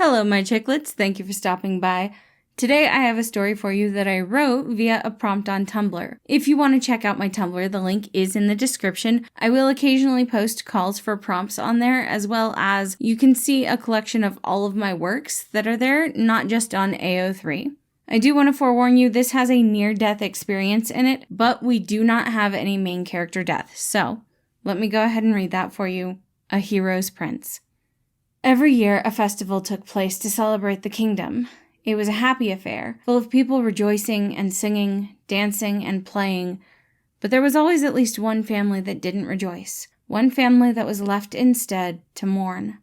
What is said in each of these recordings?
Hello, my chicklets. Thank you for stopping by. Today I have a story for you that I wrote via a prompt on Tumblr. If you want to check out my Tumblr, the link is in the description. I will occasionally post calls for prompts on there, as well as you can see a collection of all of my works that are there, not just on AO3. I do want to forewarn you, this has a near-death experience in it, but we do not have any main character death. So, let me go ahead and read that for you. A Hero's Prince. Every year, a festival took place to celebrate the kingdom. It was a happy affair, full of people rejoicing and singing, dancing and playing. But there was always at least one family that didn't rejoice, one family that was left instead to mourn.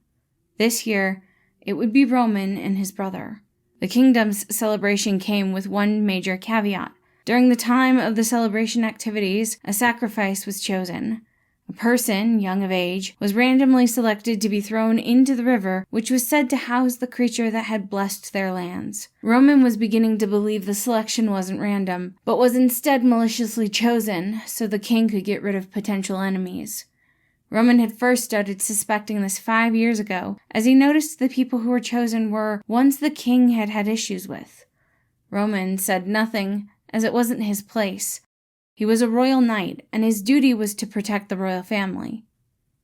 This year, it would be Roman and his brother. The kingdom's celebration came with one major caveat. During the time of the celebration activities, a sacrifice was chosen. A person, young of age, was randomly selected to be thrown into the river, which was said to house the creature that had blessed their lands. Roman was beginning to believe the selection wasn't random, but was instead maliciously chosen, so the king could get rid of potential enemies. Roman had first started suspecting this 5 years ago, as he noticed the people who were chosen were ones the king had had issues with. Roman said nothing, as it wasn't his place. He was a royal knight, and his duty was to protect the royal family.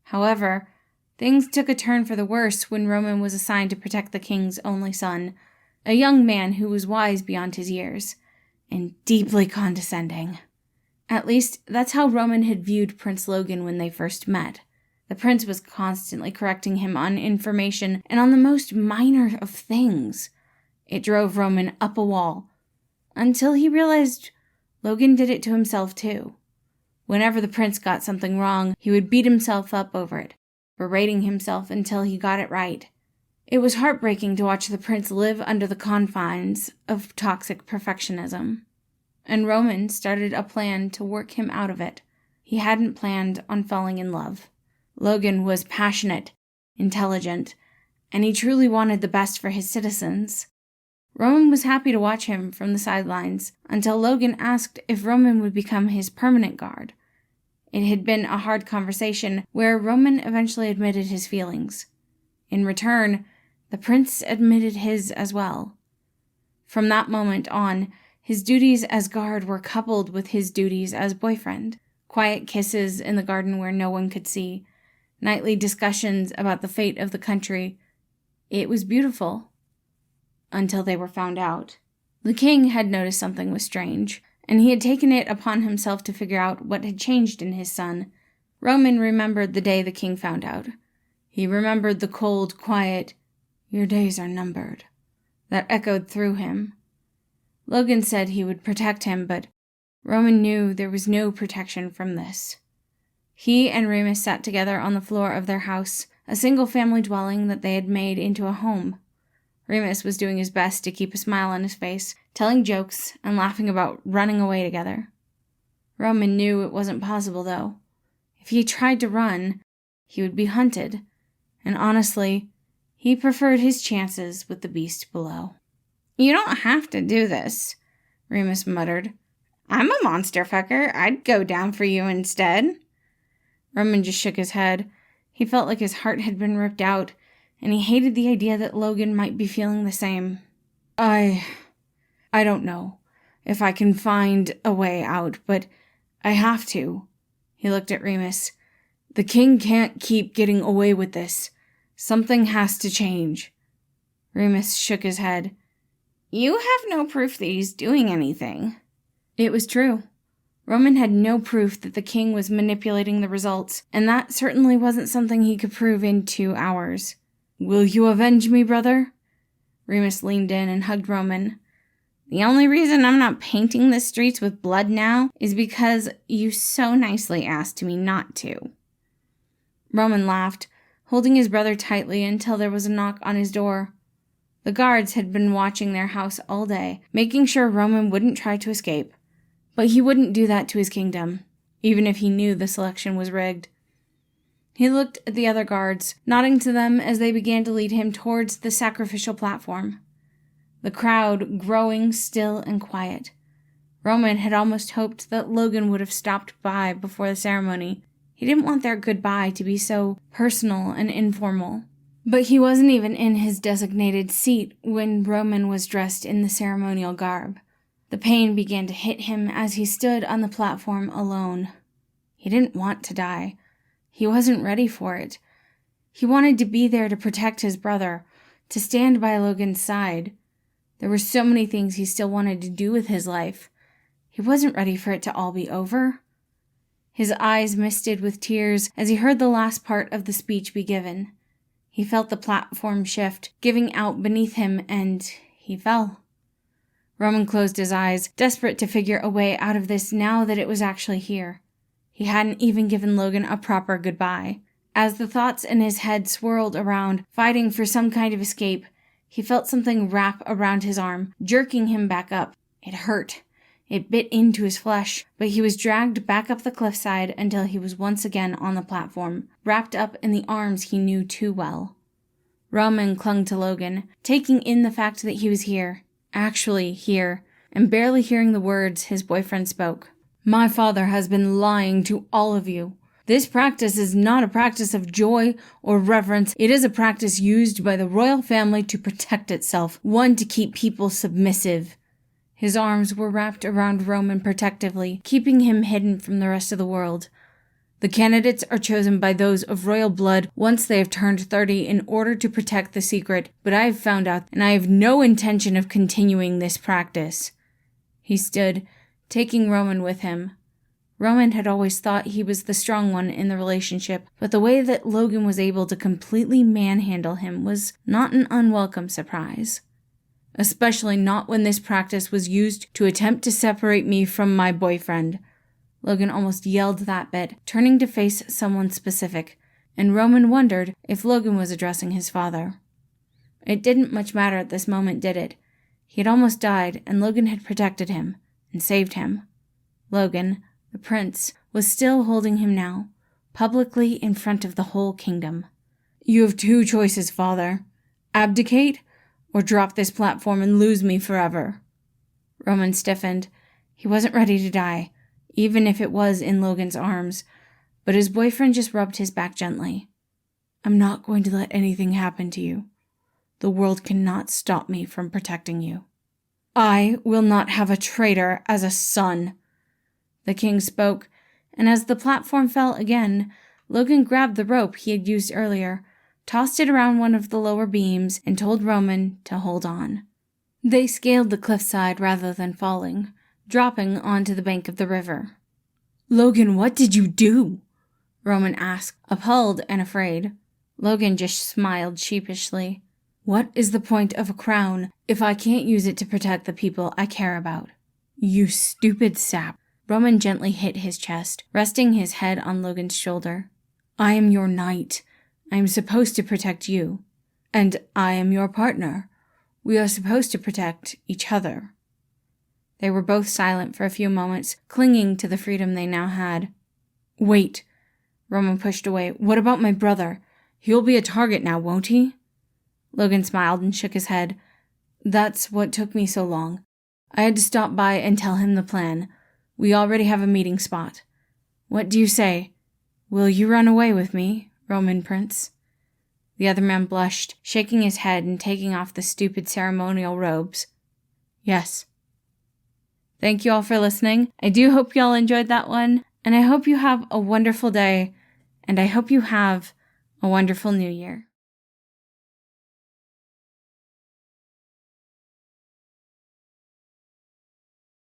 However, things took a turn for the worse when Roman was assigned to protect the king's only son, a young man who was wise beyond his years, and deeply condescending. At least, that's how Roman had viewed Prince Logan when they first met. The prince was constantly correcting him on information and on the most minor of things. It drove Roman up a wall, until he realized Logan did it to himself too. Whenever the prince got something wrong, he would beat himself up over it, berating himself until he got it right. It was heartbreaking to watch the prince live under the confines of toxic perfectionism. And Roman started a plan to work him out of it. He hadn't planned on falling in love. Logan was passionate, intelligent, and he truly wanted the best for his citizens. Roman was happy to watch him from the sidelines, until Logan asked if Roman would become his permanent guard. It had been a hard conversation, where Roman eventually admitted his feelings. In return, the prince admitted his as well. From that moment on, his duties as guard were coupled with his duties as boyfriend. Quiet kisses in the garden where no one could see. Nightly discussions about the fate of the country. It was beautiful. Until they were found out. The king had noticed something was strange, and he had taken it upon himself to figure out what had changed in his son. Roman remembered the day the king found out. He remembered the cold, quiet, "Your days are numbered," that echoed through him. Logan said he would protect him, but Roman knew there was no protection from this. He and Remus sat together on the floor of their house, a single-family dwelling that they had made into a home. Remus was doing his best to keep a smile on his face, telling jokes and laughing about running away together. Roman knew it wasn't possible, though. If he tried to run, he would be hunted, and honestly, he preferred his chances with the beast below. "You don't have to do this," Remus muttered. "I'm a monster fucker. I'd go down for you instead." Roman just shook his head. He felt like his heart had been ripped out, and he hated the idea that Logan might be feeling the same. I don't know if I can find a way out, but I have to." He looked at Remus. "The king can't keep getting away with this. Something has to change." Remus shook his head. "You have no proof that he's doing anything." It was true. Roman had no proof that the king was manipulating the results, and that certainly wasn't something he could prove in 2 hours. "Will you avenge me, brother?" Remus leaned in and hugged Roman. "The only reason I'm not painting the streets with blood now is because you so nicely asked me not to." Roman laughed, holding his brother tightly until there was a knock on his door. The guards had been watching their house all day, making sure Roman wouldn't try to escape. But he wouldn't do that to his kingdom, even if he knew the selection was rigged. He looked at the other guards, nodding to them as they began to lead him towards the sacrificial platform. The crowd growing still and quiet. Roman had almost hoped that Logan would have stopped by before the ceremony. He didn't want their goodbye to be so personal and informal. But he wasn't even in his designated seat when Roman was dressed in the ceremonial garb. The pain began to hit him as he stood on the platform alone. He didn't want to die. He wasn't ready for it. He wanted to be there to protect his brother, to stand by Logan's side. There were so many things he still wanted to do with his life. He wasn't ready for it to all be over. His eyes misted with tears as he heard the last part of the speech be given. He felt the platform shift, giving out beneath him, and he fell. Roman closed his eyes, desperate to figure a way out of this now that it was actually here. He hadn't even given Logan a proper goodbye. As the thoughts in his head swirled around, fighting for some kind of escape, he felt something wrap around his arm, jerking him back up. It hurt. It bit into his flesh, but he was dragged back up the cliffside until he was once again on the platform, wrapped up in the arms he knew too well. Roman clung to Logan, taking in the fact that he was here, actually here, and barely hearing the words his boyfriend spoke. "My father has been lying to all of you. This practice is not a practice of joy or reverence. It is a practice used by the royal family to protect itself, one to keep people submissive." His arms were wrapped around Roman protectively, keeping him hidden from the rest of the world. "The candidates are chosen by those of royal blood once they have turned 30 in order to protect the secret, but I have found out, and I have no intention of continuing this practice." He stood, taking Roman with him. Roman had always thought he was the strong one in the relationship, but the way that Logan was able to completely manhandle him was not an unwelcome surprise. "Especially not when this practice was used to attempt to separate me from my boyfriend." Logan almost yelled that bit, turning to face someone specific, and Roman wondered if Logan was addressing his father. It didn't much matter at this moment, did it? He had almost died, and Logan had protected him and saved him. Logan, the prince, was still holding him now, publicly in front of the whole kingdom. "You have two choices, father. Abdicate, or drop this platform and lose me forever." Roman stiffened. He wasn't ready to die, even if it was in Logan's arms, but his boyfriend just rubbed his back gently. "I'm not going to let anything happen to you. The world cannot stop me from protecting you." "I will not have a traitor as a son." The king spoke, and as the platform fell again, Logan grabbed the rope he had used earlier, tossed it around one of the lower beams, and told Roman to hold on. They scaled the cliffside rather than falling, dropping onto the bank of the river. "Logan, what did you do?" Roman asked, appalled and afraid. Logan just smiled sheepishly. "What is the point of a crown if I can't use it to protect the people I care about?" "You stupid sap." Roman gently hit his chest, resting his head on Logan's shoulder. "I am your knight. I am supposed to protect you. And I am your partner. We are supposed to protect each other." They were both silent for a few moments, clinging to the freedom they now had. "Wait." Roman pushed away. "What about my brother? He'll be a target now, won't he?" Logan smiled and shook his head. "That's what took me so long. I had to stop by and tell him the plan. We already have a meeting spot. What do you say? Will you run away with me, Roman Prince?" The other man blushed, shaking his head and taking off the stupid ceremonial robes. "Yes." Thank you all for listening. I do hope you all enjoyed that one, and I hope you have a wonderful day, and I hope you have a wonderful new year.